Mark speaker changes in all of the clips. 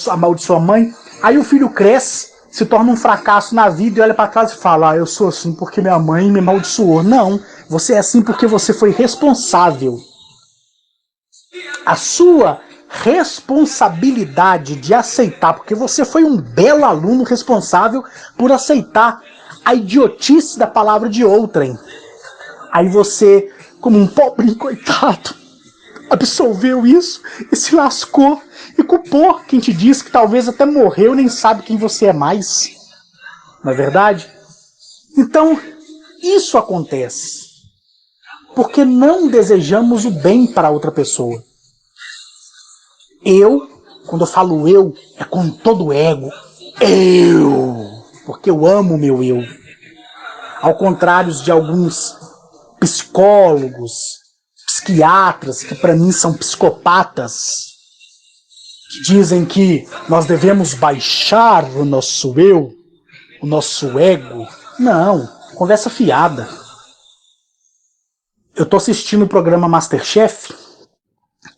Speaker 1: amaldiçoa a mãe. Aí o filho cresce, se torna um fracasso na vida e olha para trás e fala: eu sou assim porque minha mãe me amaldiçoou. Não, você é assim porque você foi responsável. A sua responsabilidade de aceitar, porque você foi um belo aluno responsável por aceitar a idiotice da palavra de outrem. Aí você, como um pobre coitado, absolveu isso e se lascou e culpou quem te disse que talvez até morreu e nem sabe quem você é mais. Não é verdade? Então, isso acontece porque não desejamos o bem para outra pessoa. Eu, quando eu falo eu, é com todo o ego. Eu! Porque eu amo meu eu. Ao contrário de alguns psicólogos, psiquiatras, que para mim são psicopatas, que dizem que nós devemos baixar o nosso eu, o nosso ego. Não, conversa fiada. Eu tô assistindo o programa MasterChef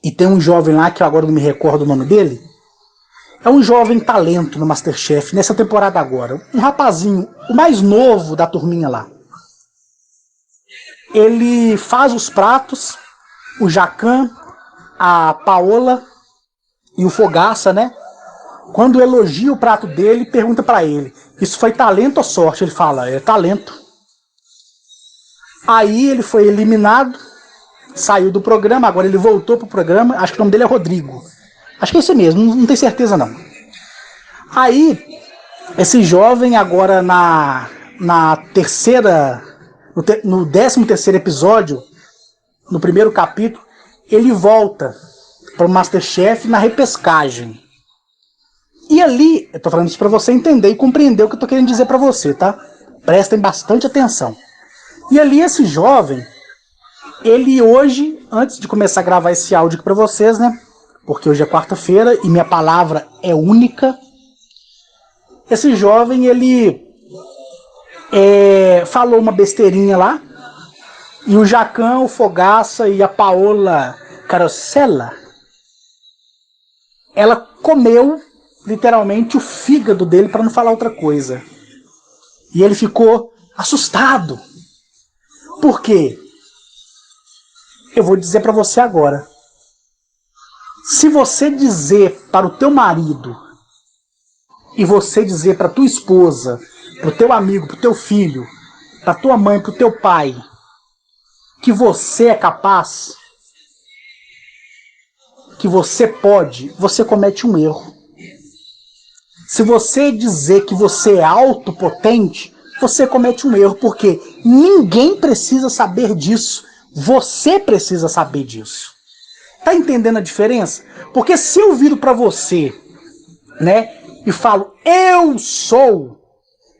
Speaker 1: e tem um jovem lá, que eu agora não me recordo o nome dele. É um jovem talento no MasterChef, nessa temporada agora. Um rapazinho, o mais novo da turminha lá. Ele faz os pratos, o Jacan, a Paola e o Fogaça, né? Quando elogia o prato dele, pergunta pra ele: isso foi talento ou sorte? Ele fala: é talento. Aí ele foi eliminado, saiu do programa, agora ele voltou pro programa, acho que o nome dele é Rodrigo. Acho que é esse mesmo, não tenho certeza não. Aí, esse jovem agora na terceira, no 13º episódio, no primeiro capítulo, ele volta para o MasterChef na repescagem. E ali, eu tô falando isso para você entender e compreender o que eu tô querendo dizer para você, tá? Prestem bastante atenção. E ali esse jovem, ele hoje, antes de começar a gravar esse áudio aqui para vocês, né? Porque hoje é quarta-feira e minha palavra é única. Esse jovem, ele falou uma besteirinha lá, e o Jacan, o Fogaça e a Paola Carosella, ela comeu literalmente o fígado dele, para não falar outra coisa. E ele ficou assustado. Por quê? Eu vou dizer para você agora. Se você dizer para o teu marido e você dizer para tua esposa, para o teu amigo, para o teu filho, para tua mãe, para o teu pai, que você é capaz, que você pode, você comete um erro. Se você dizer que você é autopotente, você comete um erro, porque ninguém precisa saber disso. Você precisa saber disso. Tá entendendo a diferença? Porque se eu viro para você, né, e falo, eu sou,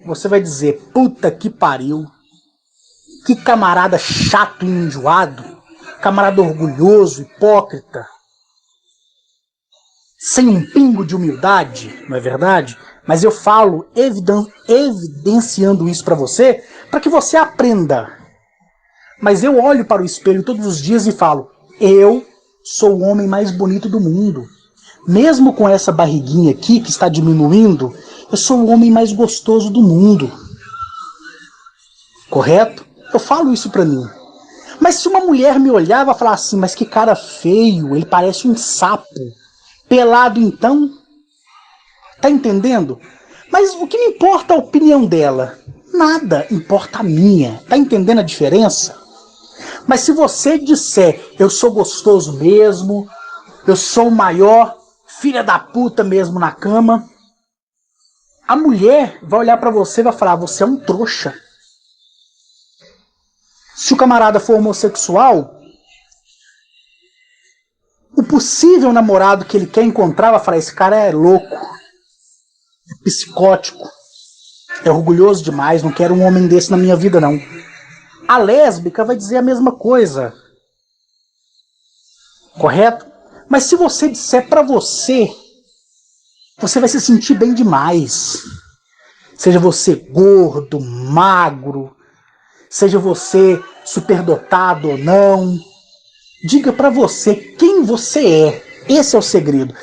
Speaker 1: você vai dizer, puta que pariu, que camarada chato e enjoado, camarada orgulhoso, hipócrita, sem um pingo de humildade, não é verdade? Mas eu falo evidenciando isso para você, para que você aprenda. Mas eu olho para o espelho todos os dias e falo, eu sou o homem mais bonito do mundo. Mesmo com essa barriguinha aqui que está diminuindo, eu sou o homem mais gostoso do mundo. Correto? Eu falo isso para mim. Mas se uma mulher me olhava e falar assim, mas que cara feio, ele parece um sapo. Pelado então? Tá entendendo? Mas o que me importa a opinião dela? Nada, importa a minha. Tá entendendo a diferença? Mas se você disser, eu sou gostoso mesmo, eu sou o maior filha da puta mesmo na cama, a mulher vai olhar pra você e vai falar, você é um trouxa. Se o camarada for homossexual, o possível namorado que ele quer encontrar vai falar, esse cara é louco, é psicótico, é orgulhoso demais, não quero um homem desse na minha vida não. A lésbica vai dizer a mesma coisa. Correto? Mas se você disser pra você, você vai se sentir bem demais. Seja você gordo, magro, seja você superdotado ou não. Diga pra você quem você é. Esse é o segredo.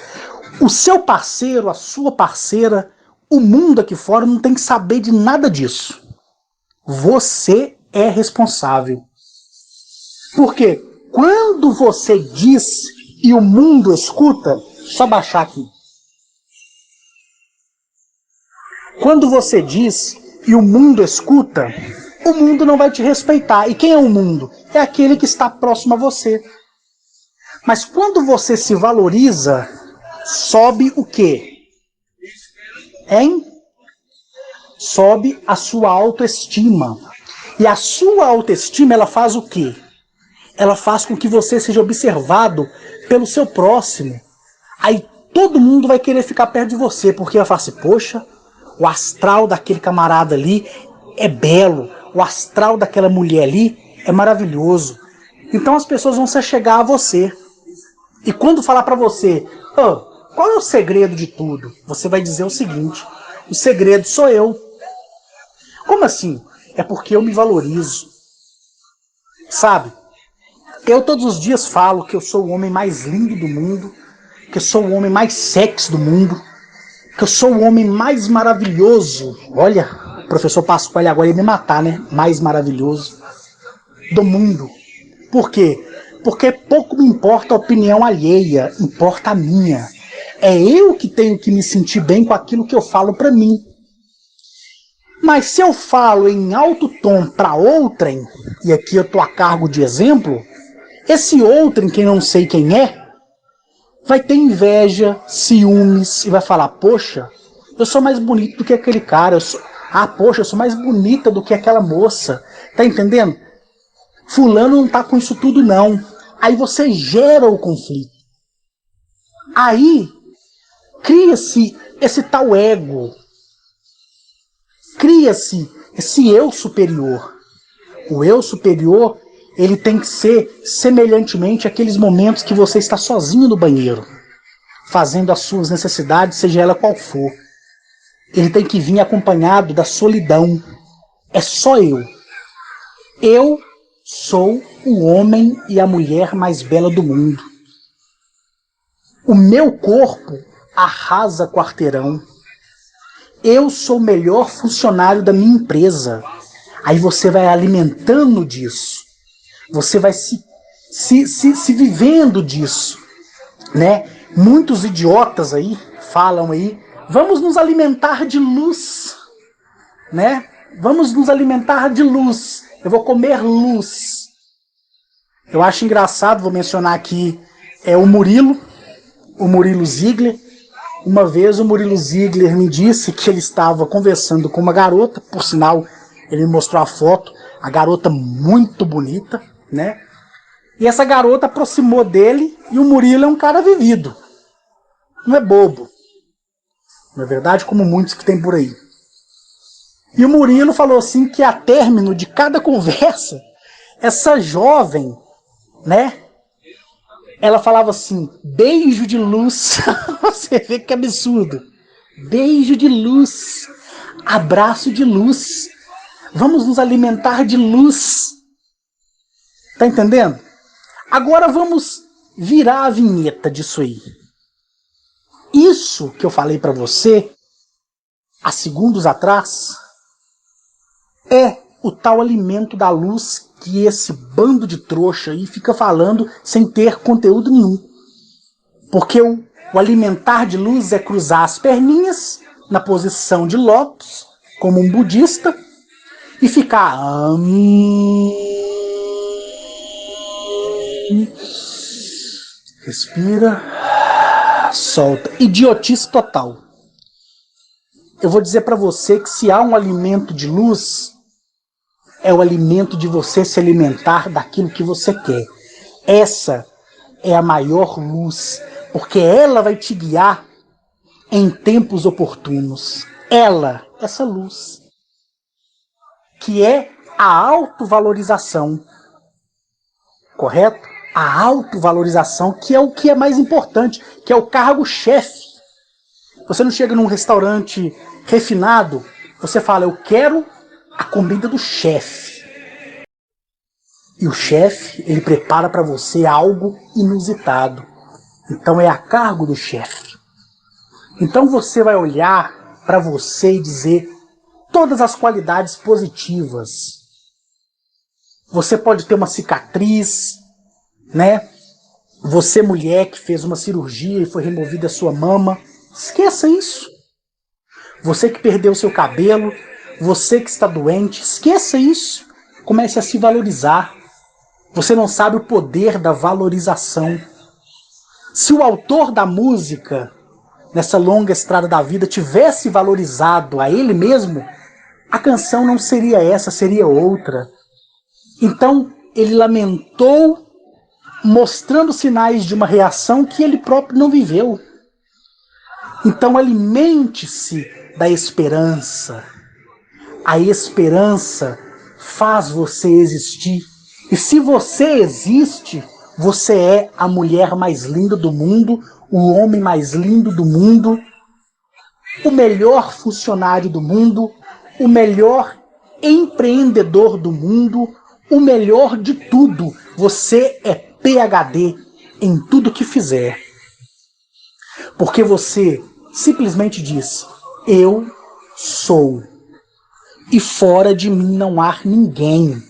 Speaker 1: O seu parceiro, a sua parceira, o mundo aqui fora não tem que saber de nada disso. Você é responsável. Porque quando você diz e o mundo escuta, só baixar aqui. Quando você diz e o mundo escuta, o mundo não vai te respeitar. E quem é o mundo? É aquele que está próximo a você. Mas quando você se valoriza, sobe o quê? Hein? Sobe a sua autoestima. E a sua autoestima, ela faz o quê? Ela faz com que você seja observado pelo seu próximo. Aí todo mundo vai querer ficar perto de você, porque vai falar assim, poxa, o astral daquele camarada ali é belo, o astral daquela mulher ali é maravilhoso. Então as pessoas vão se chegar a você. E quando falar para você, oh, qual é o segredo de tudo? Você vai dizer o seguinte, o segredo sou eu. Como assim? É porque eu me valorizo. Sabe? Eu todos os dias falo que eu sou o homem mais lindo do mundo, que eu sou o homem mais sexy do mundo, que eu sou o homem mais maravilhoso. Olha, o professor Pascoal agora ia me matar, né? Mais maravilhoso do mundo. Por quê? Porque pouco me importa a opinião alheia, importa a minha. É eu que tenho que me sentir bem com aquilo que eu falo pra mim. Mas se eu falo em alto tom para outrem, e aqui eu tô a cargo de exemplo, esse outrem, que não sei quem é, vai ter inveja, ciúmes e vai falar, poxa, eu sou mais bonito do que aquele cara, poxa, eu sou mais bonita do que aquela moça, tá entendendo? Fulano não tá com isso tudo não. Aí você gera o conflito. Aí cria-se esse tal ego, cria-se esse eu superior. O eu superior, ele tem que ser semelhantemente aqueles momentos que você está sozinho no banheiro, fazendo as suas necessidades, seja ela qual for. Ele tem que vir acompanhado da solidão. É só eu. Eu sou o homem e a mulher mais bela do mundo. O meu corpo arrasa quarteirão. Eu sou o melhor funcionário da minha empresa. Aí você vai alimentando disso. Você vai se vivendo disso, né? Muitos idiotas aí falam aí, vamos nos alimentar de luz, né? Vamos nos alimentar de luz. Eu vou comer luz. Eu acho engraçado, vou mencionar aqui, o Murilo Ziegler. Uma vez o Murilo Ziegler me disse que ele estava conversando com uma garota, por sinal, ele me mostrou a foto, a garota muito bonita, né? E essa garota aproximou dele e o Murilo é um cara vivido. Não é bobo. Não é verdade? Como muitos que tem por aí. E o Murilo falou assim que a término de cada conversa, essa jovem, né? Ela falava assim, beijo de luz. Você vê que absurdo. Beijo de luz. Abraço de luz. Vamos nos alimentar de luz. Tá entendendo? Agora vamos virar a vinheta disso aí. Isso que eu falei para você há segundos atrás é o tal alimento da luz que esse bando de trouxa aí fica falando sem ter conteúdo nenhum. Porque o alimentar de luz é cruzar as perninhas na posição de lótus, como um budista, e ficar... respira, solta. Idiotice total. Eu vou dizer para você que se há um alimento de luz, é o alimento de você se alimentar daquilo que você quer. Essa é a maior luz, porque ela vai te guiar em tempos oportunos. Ela, essa luz, que é a autovalorização, correto? A autovalorização, que é o que é mais importante, que é o cargo-chefe. Você não chega num restaurante refinado, você fala, eu quero a comida do chefe. E o chefe, ele prepara para você algo inusitado. Então é a cargo do chefe. Então você vai olhar para você e dizer todas as qualidades positivas. Você pode ter uma cicatriz, né? Você, mulher que fez uma cirurgia e foi removida a sua mama, esqueça isso. Você que perdeu seu cabelo, você que está doente, esqueça isso. Comece a se valorizar. Você não sabe o poder da valorização. Se o autor da música, nessa longa estrada da vida, tivesse valorizado a ele mesmo, a canção não seria essa, seria outra. Então, ele lamentou, mostrando sinais de uma reação que ele próprio não viveu. Então, alimente-se da esperança. A esperança faz você existir. E se você existe, você é a mulher mais linda do mundo, o homem mais lindo do mundo, o melhor funcionário do mundo, o melhor empreendedor do mundo, o melhor de tudo. Você é PhD em tudo que fizer. Porque você simplesmente diz: eu sou. E fora de mim não há ninguém.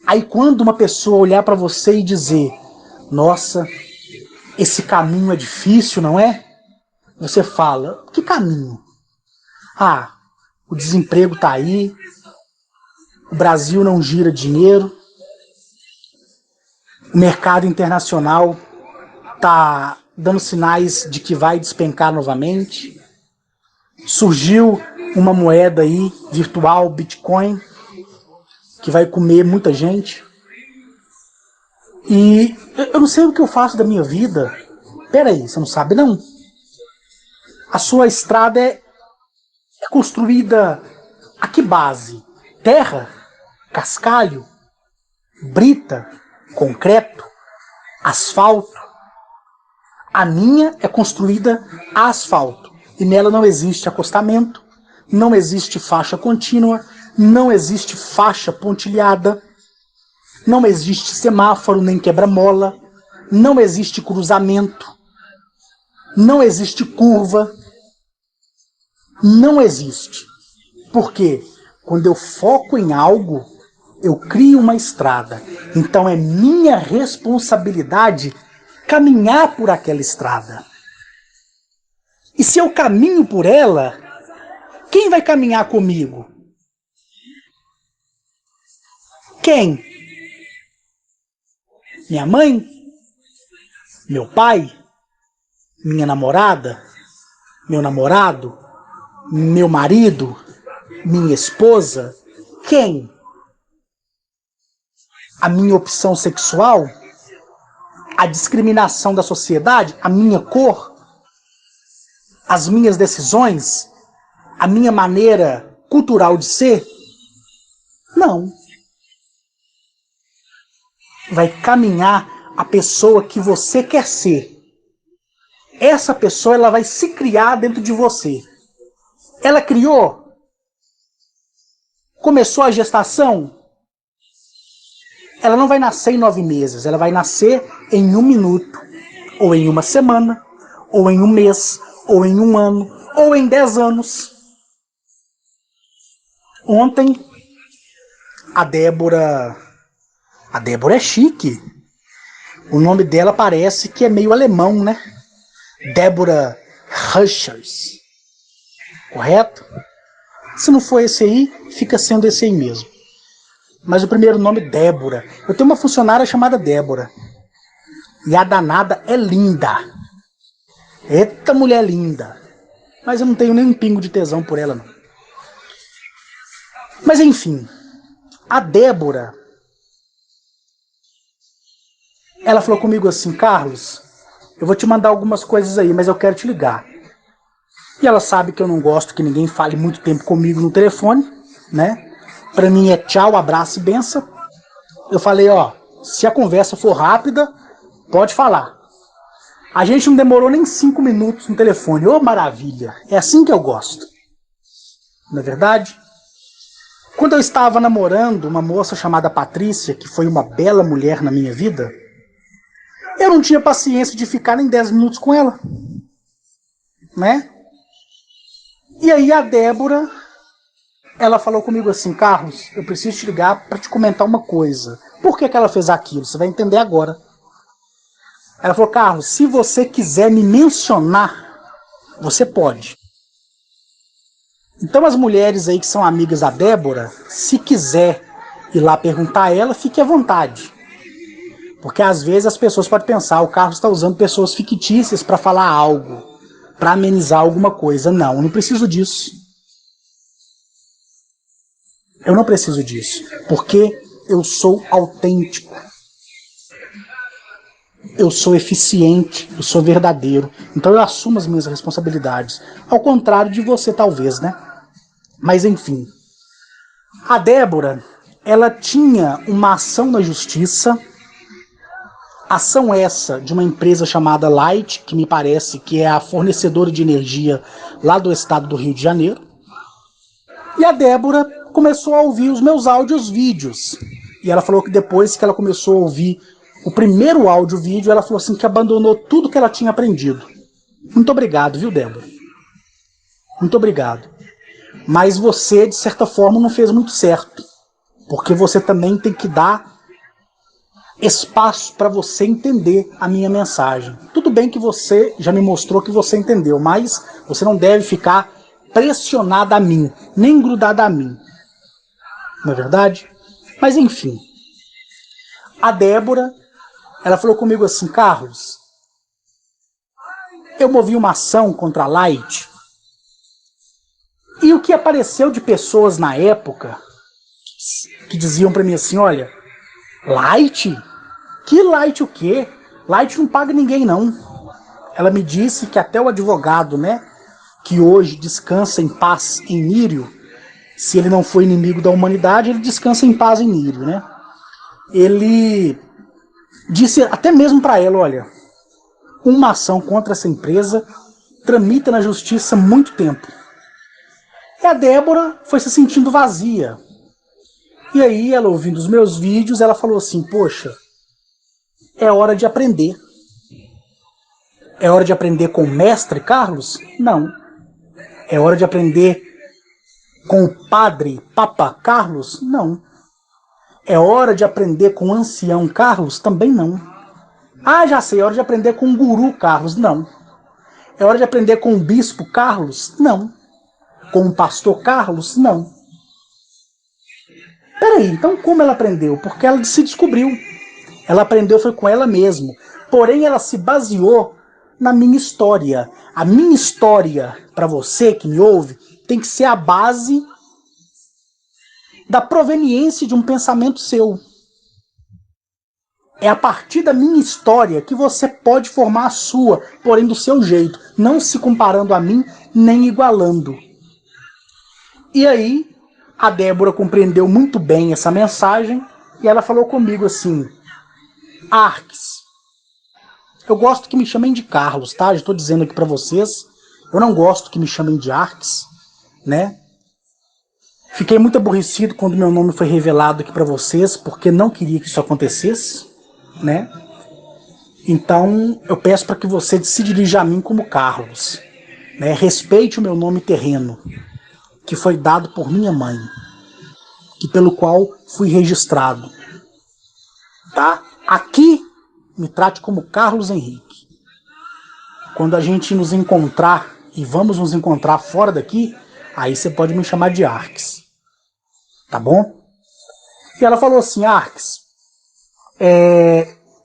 Speaker 1: Aí quando uma pessoa olhar para você e dizer: nossa, esse caminho é difícil, não é? Você fala: que caminho? Ah, o desemprego tá aí, o Brasil não gira dinheiro, o mercado internacional tá dando sinais de que vai despencar novamente. Surgiu uma moeda aí, virtual, Bitcoin, que vai comer muita gente. E eu não sei o que eu faço da minha vida. Peraí, você não sabe não? A sua estrada é construída a que base? Terra? Cascalho? Brita? Concreto? Asfalto? A minha é construída a asfalto. E nela não existe acostamento, não existe faixa contínua, não existe faixa pontilhada, não existe semáforo nem quebra-mola, não existe cruzamento, não existe curva, não existe. Por quê? Quando eu foco em algo, eu crio uma estrada. Então é minha responsabilidade caminhar por aquela estrada. E se eu caminho por ela, quem vai caminhar comigo? Quem? Minha mãe? Meu pai? Minha namorada? Meu namorado? Meu marido? Minha esposa? Quem? A minha opção sexual? A discriminação da sociedade? A minha cor? As minhas decisões? A minha maneira cultural de ser? Não. Vai caminhar a pessoa que você quer ser. Essa pessoa ela vai se criar dentro de você. Ela criou? Começou a gestação? Ela não vai nascer em 9 meses, ela vai nascer em 1 minuto, ou em 1 semana, ou em 1 mês, ou em 1 ano, ou em 10 anos. Ontem, a Débora é chique. O nome dela parece que é meio alemão, né? Débora Rushers. Correto? Se não for esse aí, fica sendo esse aí mesmo. Mas o primeiro nome, Débora. Eu tenho uma funcionária chamada Débora. E a danada é linda. Eita mulher linda. Mas eu não tenho nem um pingo de tesão por ela, não. Mas enfim, a Débora, ela falou comigo assim: Carlos, eu vou te mandar algumas coisas aí, mas eu quero te ligar. E ela sabe que eu não gosto que ninguém fale muito tempo comigo no telefone, né? Pra mim é tchau, abraço e benção. Eu falei: ó, se a conversa for rápida, pode falar. A gente não demorou nem 5 minutos no telefone. Ô, maravilha. É assim que eu gosto. Não é verdade? Quando eu estava namorando uma moça chamada Patrícia, que foi uma bela mulher na minha vida, eu não tinha paciência de ficar nem 10 minutos com ela. né? E aí a Débora, ela falou comigo assim, Carlos, eu preciso te ligar para te comentar uma coisa. Por que ela fez aquilo? Você vai entender agora. Ela falou, Carlos, se você quiser me mencionar, você pode. Então as mulheres aí que são amigas da Débora, se quiser ir lá perguntar a ela, fique à vontade. Porque às vezes as pessoas podem pensar, o Carlos está usando pessoas fictícias para falar algo, para amenizar alguma coisa. Não, eu não preciso disso. Eu não preciso disso, porque eu sou autêntico. Eu sou eficiente, eu sou verdadeiro. Então eu assumo as minhas responsabilidades. Ao contrário de você, talvez, né? Mas enfim. A Débora, ela tinha uma ação na justiça. Ação essa de uma empresa chamada Light, que me parece que é a fornecedora de energia lá do estado do Rio de Janeiro. E a Débora começou a ouvir os meus áudios-vídeos. E ela falou que depois que ela começou a ouvir o primeiro áudio-vídeo, ela falou assim que abandonou tudo que ela tinha aprendido. Muito obrigado, viu, Débora? Muito obrigado. Mas você, de certa forma, não fez muito certo. Porque você também tem que dar espaço para você entender a minha mensagem. Tudo bem que você já me mostrou que você entendeu, mas você não deve ficar pressionada a mim, nem grudada a mim. Não é verdade? Mas enfim. A Débora, ela falou comigo assim, Carlos, eu movi uma ação contra a Light e o que apareceu de pessoas na época que diziam para mim assim, olha, Light? Que Light o quê? Light não paga ninguém não. Ela me disse que até o advogado, né, que hoje descansa em paz em Nírio, se ele não for inimigo da humanidade, ele descansa em paz em Nírio, né? Ele disse até mesmo para ela, olha, uma ação contra essa empresa tramita na justiça há muito tempo. E a Débora foi se sentindo vazia. E aí, ela ouvindo os meus vídeos, ela falou assim, poxa, é hora de aprender. É hora de aprender com o mestre Carlos? Não. É hora de aprender com o padre Papa Carlos? Não. É hora de aprender com o ancião Carlos? Também não. Ah, já sei, é hora de aprender com o guru Carlos? Não. É hora de aprender com o bispo Carlos? Não. Com o pastor Carlos? Não. Peraí, então como ela aprendeu? Porque ela se descobriu. Ela aprendeu foi com ela mesma. Porém, ela se baseou na minha história. A minha história, para você que me ouve, tem que ser a base da proveniência de um pensamento seu. É a partir da minha história que você pode formar a sua, porém do seu jeito, não se comparando a mim, nem igualando. E aí, a Débora compreendeu muito bem essa mensagem e ela falou comigo assim, Arques, eu gosto que me chamem de Carlos, tá? Já estou dizendo aqui para vocês, eu não gosto que me chamem de Arques, né? Fiquei muito aborrecido quando meu nome foi revelado aqui para vocês, porque não queria que isso acontecesse, né? Então, eu peço para que você se dirija a mim como Carlos, né? Respeite o meu nome terreno, que foi dado por minha mãe, e pelo qual fui registrado, tá? Aqui, me trate como Carlos Henrique. Quando a gente nos encontrar, e vamos nos encontrar fora daqui, aí você pode me chamar de Arques, tá bom? E ela falou assim, Arques,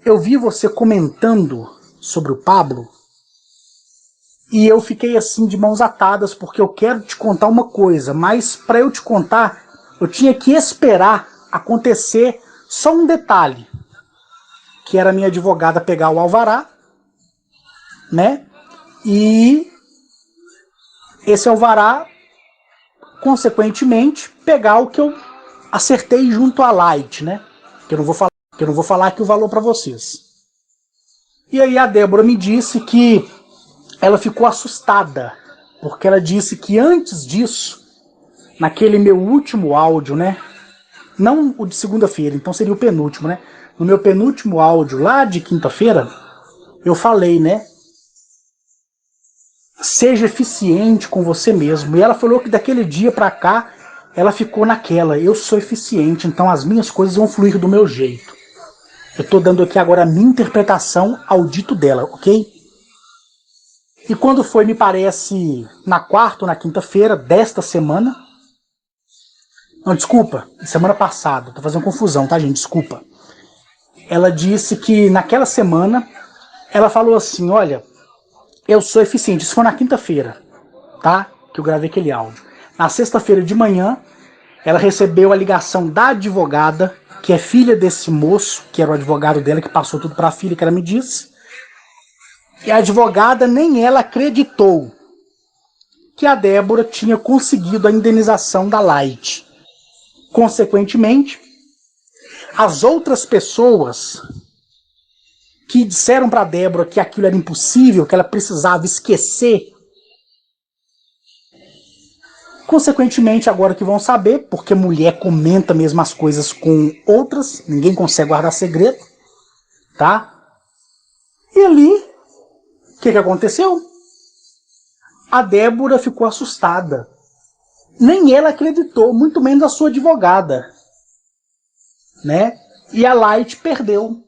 Speaker 1: eu vi você comentando sobre o Pablo, e eu fiquei assim de mãos atadas, porque eu quero te contar uma coisa, mas para eu te contar, eu tinha que esperar acontecer só um detalhe, que era a minha advogada pegar o alvará, né? E esse alvará, consequentemente, pegar o que eu acertei junto à Light, né? Que eu não vou falar aqui o valor para vocês. E aí a Débora me disse que ela ficou assustada, porque ela disse que antes disso, naquele meu último áudio, né? Não o de segunda-feira, então seria o penúltimo, né? No meu penúltimo áudio lá de quinta-feira, eu falei, né? seja eficiente com você mesmo. E ela falou que daquele dia pra cá, ela ficou naquela, eu sou eficiente, então as minhas coisas vão fluir do meu jeito. Eu tô dando aqui agora a minha interpretação ao dito dela, ok? E quando foi, me parece, na quarta ou na quinta-feira desta semana, não, desculpa, semana passada, tô fazendo confusão, tá, gente? Desculpa. Ela disse que naquela semana, ela falou assim, olha, eu sou eficiente, isso foi na quinta-feira, tá? Que eu gravei aquele áudio. Na sexta-feira de manhã, ela recebeu a ligação da advogada, que é filha desse moço, que era o advogado dela, que passou tudo para a filha, que ela me disse. E a advogada, nem ela acreditou que a Débora tinha conseguido a indenização da Light. Consequentemente, as outras pessoas que disseram para a Débora que aquilo era impossível, que ela precisava esquecer, consequentemente, agora que vão saber, porque mulher comenta mesmo as coisas com outras, ninguém consegue guardar segredo, tá? E ali, o que aconteceu? A Débora ficou assustada. Nem ela acreditou, muito menos a sua advogada, né? E a Light perdeu,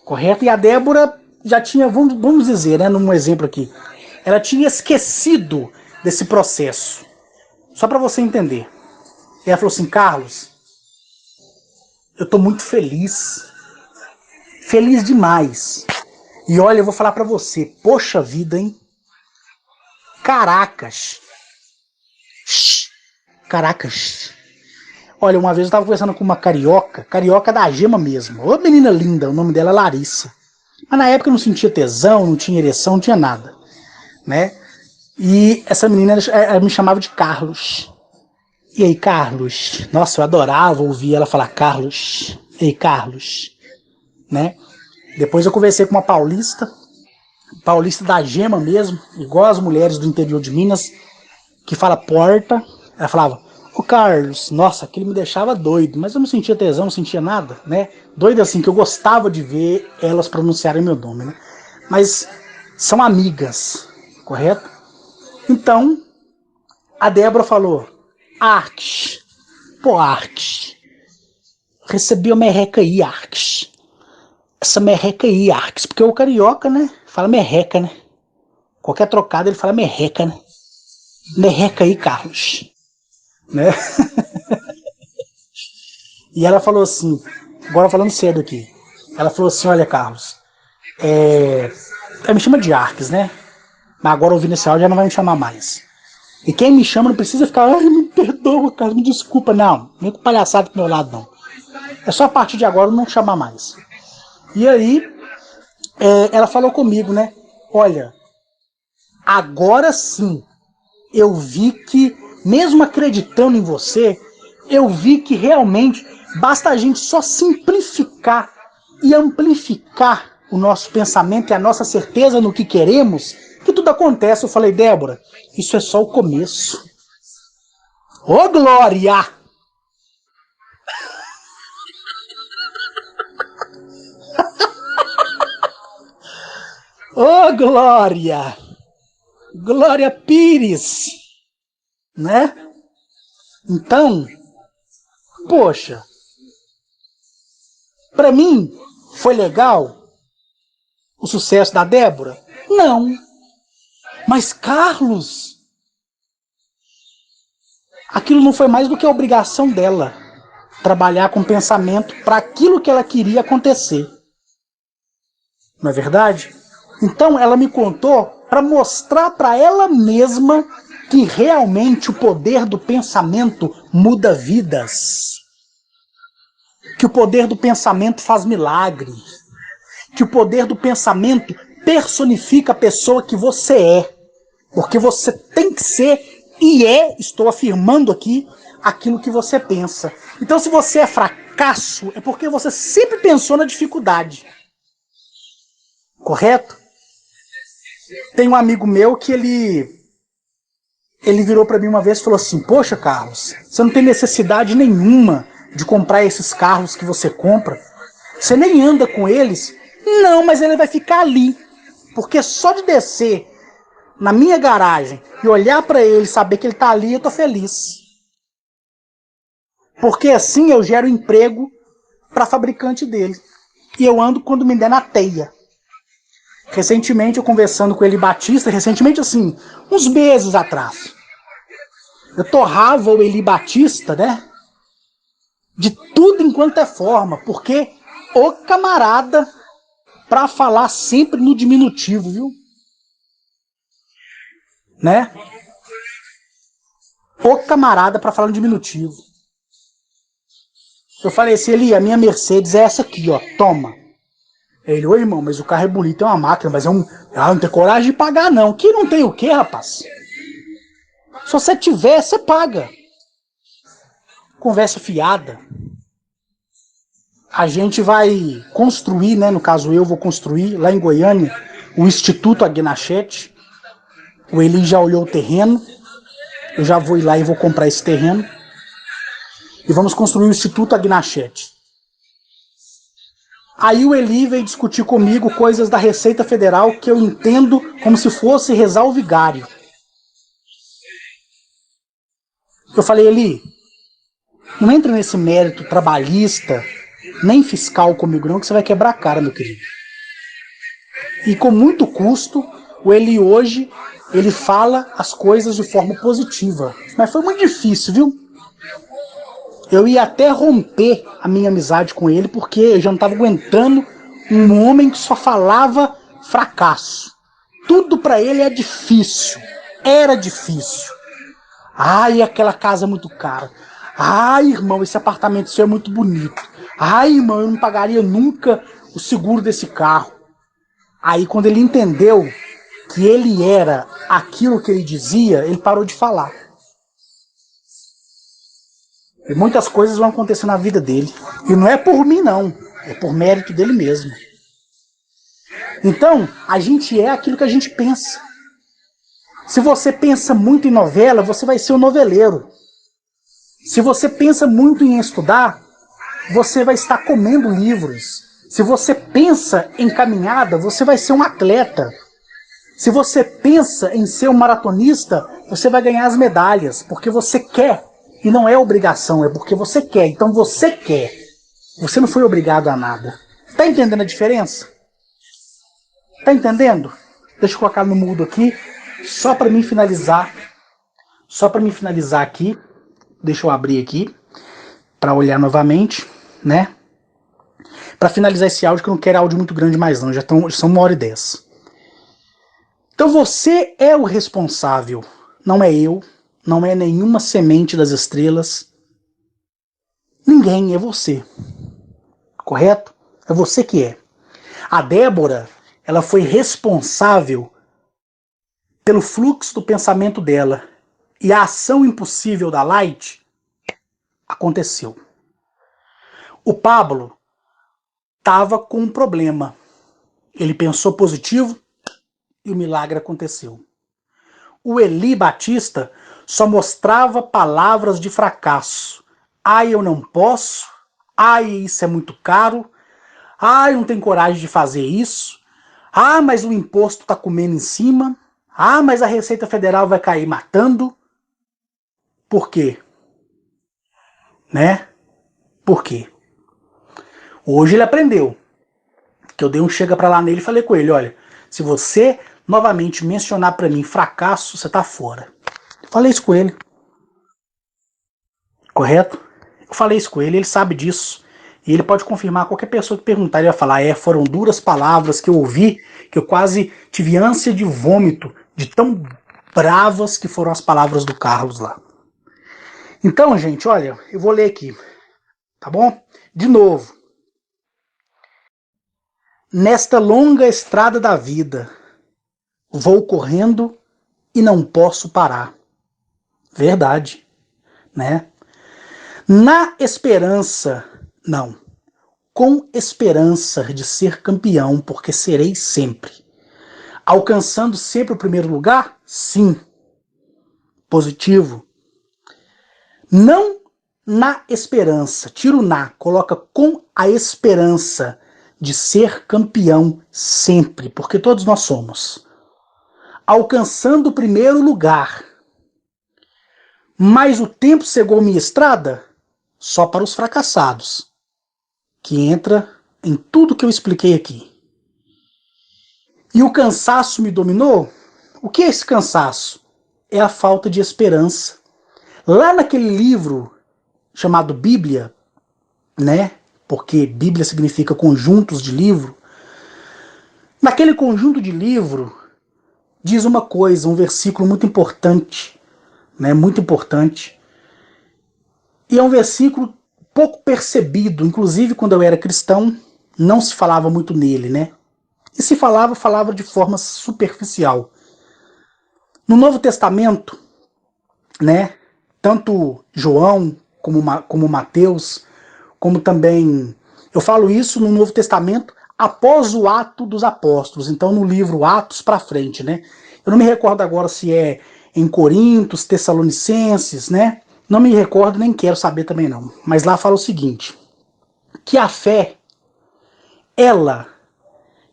Speaker 1: correto? E a Débora já tinha, vamos dizer, né, num exemplo aqui, ela tinha esquecido desse processo. Só para você entender. E ela falou assim, Carlos, eu tô muito feliz. Feliz demais. E olha, eu vou falar para você, poxa vida, hein? Caracas. Caracas. Olha, uma vez eu tava conversando com uma carioca da Gema mesmo. Ô menina linda, o nome dela é Larissa. Mas na época eu não sentia tesão, não tinha ereção, não tinha nada, né? E essa menina, ela me chamava de Carlos. E aí, Carlos? Nossa, eu adorava ouvir ela falar Carlos. E aí, Carlos? Né? Depois eu conversei com uma paulista da Gema mesmo, igual as mulheres do interior de Minas, que fala porta. Ela falava, ô Carlos, nossa, aquilo me deixava doido, mas eu não sentia tesão, não sentia nada, né? Doido assim, que eu gostava de ver elas pronunciarem meu nome, né? Mas são amigas, correto? Então, a Débora falou, Arques, pô Arques, recebi a merreca aí, Arques. Essa merreca aí, Arques, porque o carioca, né, fala merreca, né? Qualquer trocado ele fala merreca, né? Merreca aí, Carlos, né? E ela falou assim, agora falando sério aqui, ela falou assim, olha, Carlos, ela me chama de Arques, né? Mas agora ouvindo esse áudio, ela não vai me chamar mais. E quem me chama não precisa ficar, ai, me perdoa, Carlos, me desculpa, não. Nem com palhaçada pro meu lado, não. É só a partir de agora não chamar mais. E aí, ela falou comigo, né? Olha, agora sim, eu vi que, mesmo acreditando em você, eu vi que realmente basta a gente só simplificar e amplificar o nosso pensamento e a nossa certeza no que queremos, que tudo acontece. Eu falei, Débora, isso é só o começo. Ô, Glória! Ô, Glória! Glória Pires! Né? Então, poxa, pra mim foi legal o sucesso da Débora? Não. Mas, Carlos, aquilo não foi mais do que a obrigação dela. Trabalhar com pensamento para aquilo que ela queria acontecer. Não é verdade? Então ela me contou para mostrar para ela mesma que realmente o poder do pensamento muda vidas. Que o poder do pensamento faz milagre. Que o poder do pensamento personifica a pessoa que você é. Porque você tem que ser e estou afirmando aqui, aquilo que você pensa. Então se você é fracasso, é porque você sempre pensou na dificuldade. Correto? Tem um amigo meu que ele virou para mim uma vez e falou assim, poxa, Carlos, você não tem necessidade nenhuma de comprar esses carros que você compra. Você nem anda com eles. Não, mas ele vai ficar ali. Porque só de descer na minha garagem e olhar para ele e saber que ele tá ali, eu tô feliz. Porque assim eu gero emprego para fabricante dele. E eu ando quando me der na teia. Recentemente eu conversando com ele Batista, recentemente assim, uns meses atrás. Eu torrava o Eli Batista, né? De tudo enquanto é forma, porque o camarada pra falar sempre no diminutivo, viu? Né? O camarada pra falar no diminutivo. Eu falei assim, Eli, a minha Mercedes é essa aqui, ó, toma. Ele, ô irmão, mas o carro é bonito, é uma máquina, mas é um. Ah, não tem coragem de pagar, não. Que não tem o quê, rapaz? Se você tiver, você paga. Conversa fiada. A gente vai construir, né? No caso, eu vou construir lá em Goiânia o Instituto Aguinachete. O Eli já olhou o terreno. Eu já vou ir lá e vou comprar esse terreno. E vamos construir o Instituto Aguinachete. Aí o Eli veio discutir comigo coisas da Receita Federal que eu entendo como se fosse rezar o vigário. Eu falei, Eli, não entra nesse mérito trabalhista, nem fiscal comigo não, que você vai quebrar a cara, meu querido. E com muito custo, o Eli hoje, ele fala as coisas de forma positiva. Mas foi muito difícil, viu? Eu ia até romper a minha amizade com ele, porque eu já não estava aguentando um homem que só falava fracasso. Tudo para ele é difícil. Era difícil. Ai, aquela casa é muito cara. Ai, irmão, esse apartamento seu é muito bonito. Ai, irmão, eu não pagaria nunca o seguro desse carro. Aí, quando ele entendeu que ele era aquilo que ele dizia, ele parou de falar. E muitas coisas vão acontecer na vida dele. E não é por mim, não. É por mérito dele mesmo. Então, a gente é aquilo que a gente pensa. Se você pensa muito em novela, você vai ser um noveleiro. Se você pensa muito em estudar, você vai estar comendo livros. Se você pensa em caminhada, você vai ser um atleta. Se você pensa em ser um maratonista, você vai ganhar as medalhas, porque você quer. E não é obrigação, é porque você quer. Então você quer. Você não foi obrigado a nada. Tá entendendo a diferença? Tá entendendo? Deixa eu colocar no mudo aqui, só para mim finalizar. Só para mim finalizar aqui. Deixa eu abrir aqui para olhar novamente, né? Para finalizar esse áudio, que eu não quero áudio muito grande mais não, já são 1h10. Então você é o responsável, não é eu, não é nenhuma semente das estrelas. Ninguém, é você. Correto? É você que é. A Débora, ela foi responsável pelo fluxo do pensamento dela. E a ação impossível da Light aconteceu. O Pablo estava com um problema. Ele pensou positivo e o milagre aconteceu. O Eli Batista só mostrava palavras de fracasso. Ai, eu não posso. Ai, isso é muito caro. Ai, não tenho coragem de fazer isso. Ah, mas o imposto está comendo em cima. Ah, mas a Receita Federal vai cair matando. Por quê? Né? Por quê? Hoje ele aprendeu. Que eu dei um chega pra lá nele e falei com ele, olha, se você novamente mencionar pra mim fracasso, você tá fora. Eu falei isso com ele. Correto? Eu falei isso com ele, ele sabe disso. E ele pode confirmar, qualquer pessoa que perguntar, ele vai falar, foram duras palavras que eu ouvi, que eu quase tive ânsia de vômito, de tão bravas que foram as palavras do Carlos lá. Então, gente, olha, eu vou ler aqui, tá bom? De novo. Nesta longa estrada da vida, vou correndo e não posso parar. Verdade, né? Na esperança, não, com esperança de ser campeão, porque serei sempre. Alcançando sempre o primeiro lugar? Sim. Positivo. Não na esperança, tira o na, coloca com a esperança de ser campeão sempre, porque todos nós somos. alcançando o primeiro lugar. Mas o tempo cegou minha estrada só para os fracassados, que entra em tudo que eu expliquei aqui. E o cansaço me dominou? O que é esse cansaço? É a falta de esperança. Lá naquele livro chamado Bíblia, né? Porque Bíblia significa conjuntos de livro. Naquele conjunto de livro diz uma coisa, um versículo muito importante, né? Muito importante. E é um versículo pouco percebido, inclusive quando eu era cristão, não se falava muito nele, né? E se falava, falava de forma superficial. No Novo Testamento, né? Tanto João como Mateus, como também eu falo isso no Novo Testamento após o Ato dos Apóstolos, então no livro Atos para frente, né? Eu não me recordo agora se é em Coríntios, Tessalonicenses, né? Não me recordo, nem quero saber também não. Mas lá fala o seguinte, que a fé, ela,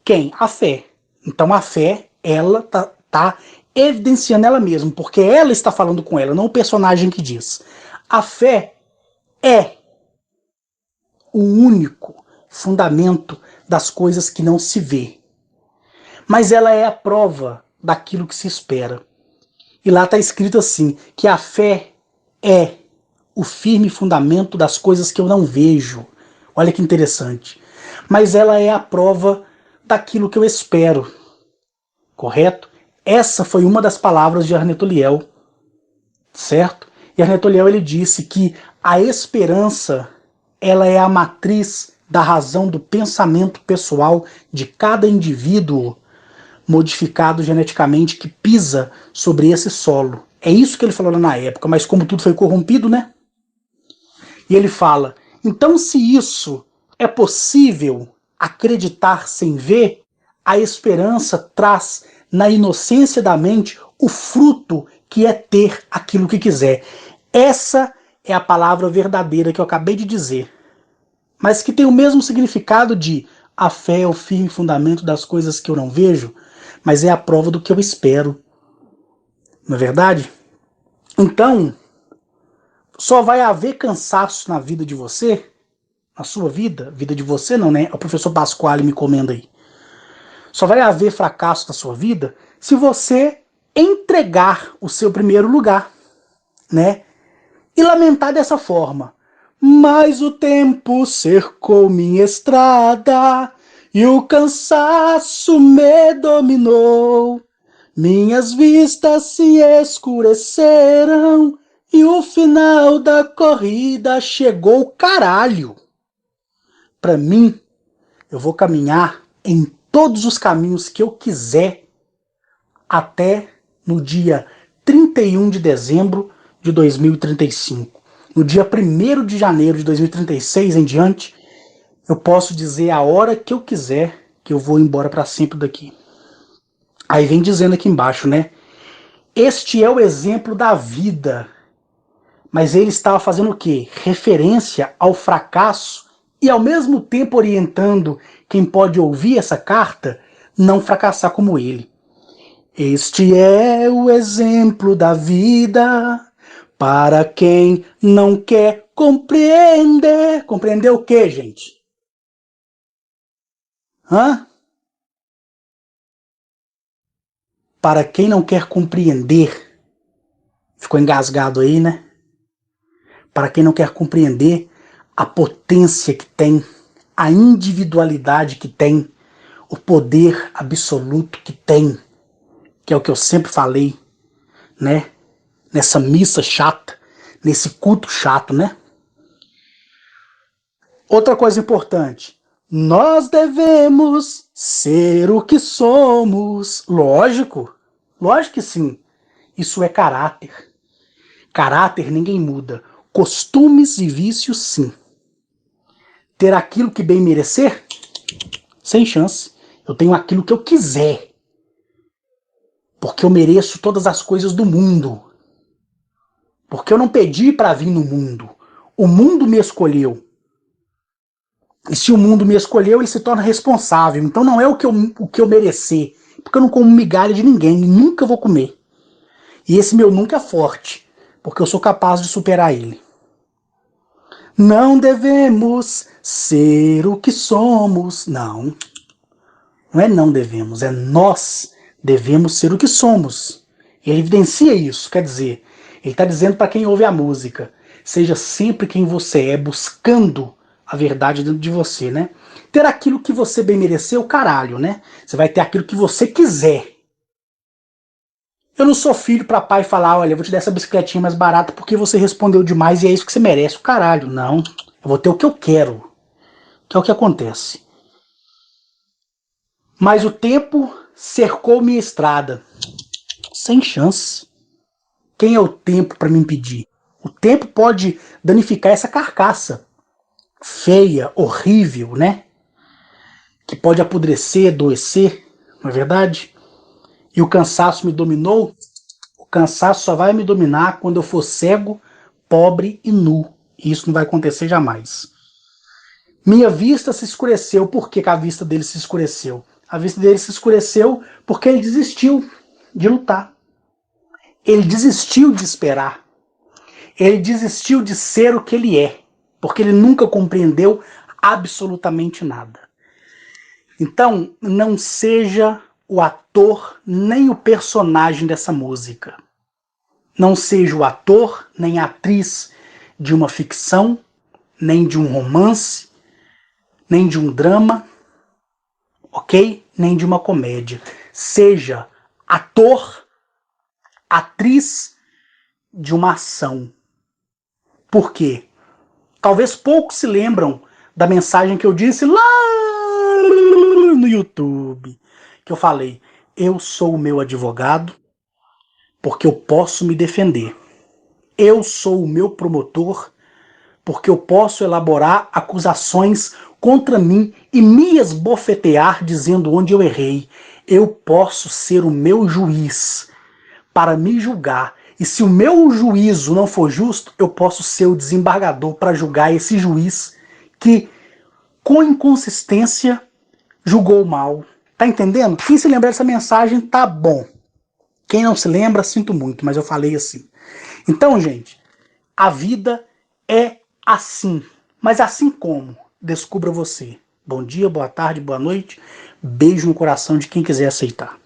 Speaker 1: quem? A fé. Então a fé, ela tá evidenciando ela mesma, porque ela está falando com ela, não o personagem que diz. A fé é o único fundamento das coisas que não se vê. Mas ela é a prova daquilo que se espera. E lá está escrito assim, que a fé é o firme fundamento das coisas que eu não vejo. Olha que interessante. Mas ela é a prova daquilo que eu espero. Correto? Essa foi uma das palavras de Arnetoliel, certo? E Arnetoliel ele disse que a esperança ela é a matriz da razão do pensamento pessoal de cada indivíduo modificado geneticamente que pisa sobre esse solo. É isso que ele falou lá na época, mas como tudo foi corrompido, né? E ele fala, então se isso é possível acreditar sem ver, a esperança traz na inocência da mente o fruto que é ter aquilo que quiser. Essa é a palavra verdadeira que eu acabei de dizer, mas que tem o mesmo significado de a fé é o firme fundamento das coisas que eu não vejo, mas é a prova do que eu espero. Não é verdade? Então, só vai haver cansaço na vida de você, na sua vida de você não, né? O professor Pasquale me comenda aí. Só vai haver fracasso na sua vida se você entregar o seu primeiro lugar, né? E lamentar dessa forma. Mas o tempo cercou minha estrada e o cansaço me dominou. Minhas vistas se escureceram e o final da corrida chegou, caralho. Para mim, eu vou caminhar em todos os caminhos que eu quiser até no dia 31 de dezembro de 2035. No dia 1º de janeiro de 2036 em diante, eu posso dizer a hora que eu quiser que eu vou embora para sempre daqui. Aí vem dizendo aqui embaixo, né? Este é o exemplo da vida. Mas ele estava fazendo o quê? Referência ao fracasso e ao mesmo tempo orientando quem pode ouvir essa carta não fracassar como ele. Este é o exemplo da vida para quem não quer compreender. Compreender o quê, gente? Hã? Para quem não quer compreender. Ficou engasgado aí, né? Para quem não quer compreender a potência que tem, a individualidade que tem, o poder absoluto que tem, que é o que eu sempre falei, né? Nessa missa chata, nesse culto chato, né? Outra coisa importante, nós devemos ser o que somos. Lógico, lógico que sim. Isso é caráter. Caráter ninguém muda. Costumes e vícios, sim. Ter aquilo que bem merecer? Sem chance. Eu tenho aquilo que eu quiser. Porque eu mereço todas as coisas do mundo. Porque eu não pedi para vir no mundo. O mundo me escolheu. E se o mundo me escolheu, ele se torna responsável. Então não é o que eu merecer. porque eu não como migalha de ninguém, e nunca vou comer. E esse meu nunca é forte, porque eu sou capaz de superar ele. Não devemos ser o que somos. Não, não devemos, é nós devemos ser o que somos. E ele evidencia isso, quer dizer, ele está dizendo para quem ouve a música, seja sempre quem você é, buscando a verdade dentro de você, né? Ter aquilo que você bem mereceu, caralho, né? Você vai ter aquilo que você quiser. Eu não sou filho para pai falar, olha, eu vou te dar essa bicicletinha mais barata porque você respondeu demais e é isso que você merece. O caralho, não. Eu vou ter o que eu quero, que é o que acontece. Mas o tempo cercou minha estrada. Sem chance. Quem é o tempo para me impedir? O tempo pode danificar essa carcaça feia, horrível, né? Que pode apodrecer, adoecer, não é verdade? E o cansaço me dominou. O cansaço só vai me dominar quando eu for cego, pobre e nu. E isso não vai acontecer jamais. Minha vista se escureceu. Por que a vista dele se escureceu? A vista dele se escureceu porque ele desistiu de lutar. Ele desistiu de esperar. Ele desistiu de ser o que ele é. Porque ele nunca compreendeu absolutamente nada. Então, não seja o ator nem o personagem dessa música. Não seja o ator nem a atriz de uma ficção, nem de um romance, nem de um drama, ok? Nem de uma comédia. Seja ator, atriz de uma ação. Por quê? Talvez poucos se lembram da mensagem que eu disse lá no YouTube, que eu falei, eu sou o meu advogado porque eu posso me defender. Eu sou o meu promotor porque eu posso elaborar acusações contra mim e me esbofetear dizendo onde eu errei. Eu posso ser o meu juiz para me julgar. E se o meu juízo não for justo, eu posso ser o desembargador para julgar esse juiz que, com inconsistência, julgou mal. Tá entendendo? Quem se lembrar dessa mensagem, tá bom. Quem não se lembra, sinto muito, mas eu falei assim. Então, gente, a vida é assim. Mas assim como? Descubra você. Bom dia, boa tarde, boa noite. Beijo no coração de quem quiser aceitar.